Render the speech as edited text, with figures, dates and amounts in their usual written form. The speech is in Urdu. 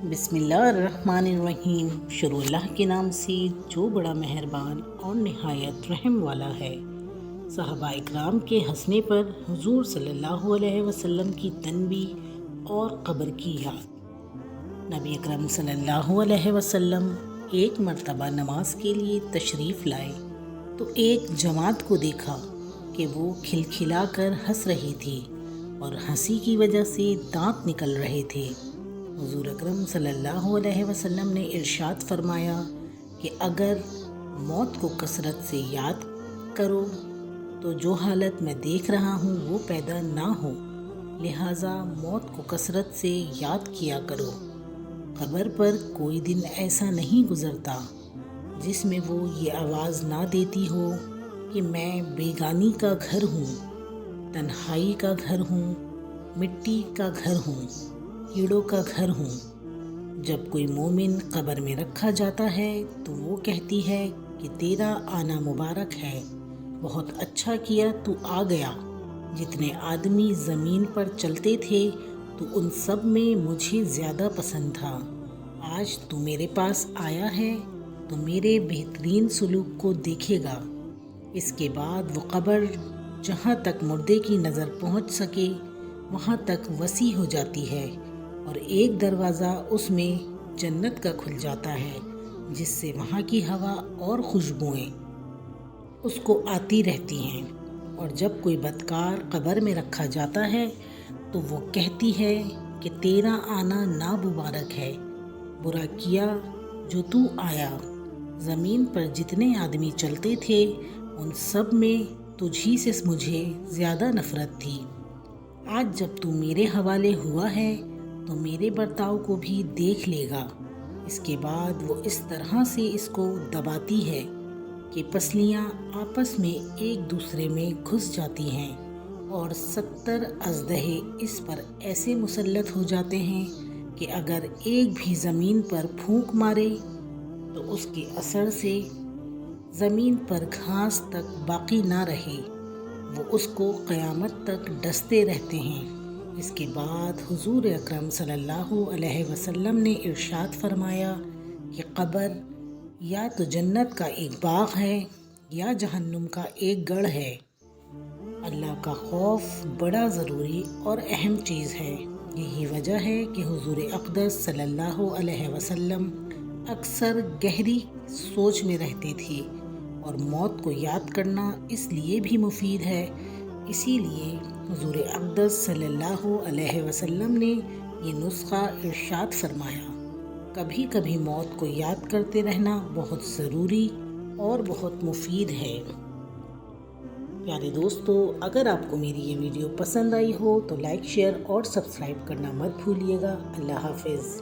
بسم اللہ الرحمن الرحیم۔ شروع اللہ کے نام سے جو بڑا مہربان اور نہایت رحم والا ہے۔ صحابہ اکرام کے ہنسنے پر حضور صلی اللہ علیہ وسلم کی تنبیہ اور قبر کی یاد۔ نبی اکرم صلی اللہ علیہ وسلم ایک مرتبہ نماز کے لیے تشریف لائے تو ایک جماعت کو دیکھا کہ وہ کھلکھلا کر ہنس رہی تھی اور ہنسی کی وجہ سے دانت نکل رہے تھے۔ حضور اکرم صلی اللہ علیہ وسلم نے ارشاد فرمایا کہ اگر موت کو کثرت سے یاد کرو تو جو حالت میں دیکھ رہا ہوں وہ پیدا نہ ہو، لہٰذا موت کو کثرت سے یاد کیا کرو۔ قبر پر کوئی دن ایسا نہیں گزرتا جس میں وہ یہ آواز نہ دیتی ہو کہ میں بیگانی کا گھر ہوں، تنہائی کا گھر ہوں، مٹی کا گھر ہوں، کیڑوں کا گھر ہوں۔ جب کوئی مومن قبر میں رکھا جاتا ہے تو وہ کہتی ہے کہ تیرا آنا مبارک ہے، بہت اچھا کیا تو آ گیا۔ جتنے آدمی زمین پر چلتے تھے تو ان سب میں مجھے زیادہ پسند تھا۔ آج تو میرے پاس آیا ہے تو میرے بہترین سلوک کو دیکھے گا۔ اس کے بعد وہ قبر جہاں تک مردے کی نظر پہنچ سکے وہاں تک وسیع ہو جاتی ہے اور ایک دروازہ اس میں جنت کا کھل جاتا ہے، جس سے وہاں کی ہوا اور خوشبوئیں اس کو آتی رہتی ہیں۔ اور جب کوئی بدکار قبر میں رکھا جاتا ہے تو وہ کہتی ہے کہ تیرا آنا نامبارک ہے، برا کیا جو تو آیا۔ زمین پر جتنے آدمی چلتے تھے ان سب میں تجھی سے مجھے زیادہ نفرت تھی۔ آج جب تو میرے حوالے ہوا ہے تو میرے برتاؤ کو بھی دیکھ لے گا۔ اس کے بعد وہ اس طرح سے اس کو دباتی ہے کہ پسلیاں آپس میں ایک دوسرے میں گھس جاتی ہیں اور 70 اژدہے اس پر ایسے مسلط ہو جاتے ہیں کہ اگر ایک بھی زمین پر پھونک مارے تو اس کے اثر سے زمین پر گھاس تک باقی نہ رہے، وہ اس کو قیامت تک ڈستے رہتے ہیں۔ اس کے بعد حضور اکرم صلی اللہ علیہ وسلم نے ارشاد فرمایا کہ قبر یا تو جنت کا ایک باغ ہے یا جہنم کا ایک گڑھ ہے۔ اللہ کا خوف بڑا ضروری اور اہم چیز ہے۔ یہی وجہ ہے کہ حضور اقدس صلی اللہ علیہ وسلم اکثر گہری سوچ میں رہتے تھے، اور موت کو یاد کرنا اس لیے بھی مفید ہے۔ اسی لیے حضور اقدس صلی اللہ علیہ وسلم نے یہ نسخہ ارشاد فرمایا، کبھی کبھی موت کو یاد کرتے رہنا بہت ضروری اور بہت مفید ہے۔ پیارے دوستو، اگر آپ کو میری یہ ویڈیو پسند آئی ہو تو لائک، شیئر اور سبسکرائب کرنا مت بھولیے گا۔ اللہ حافظ۔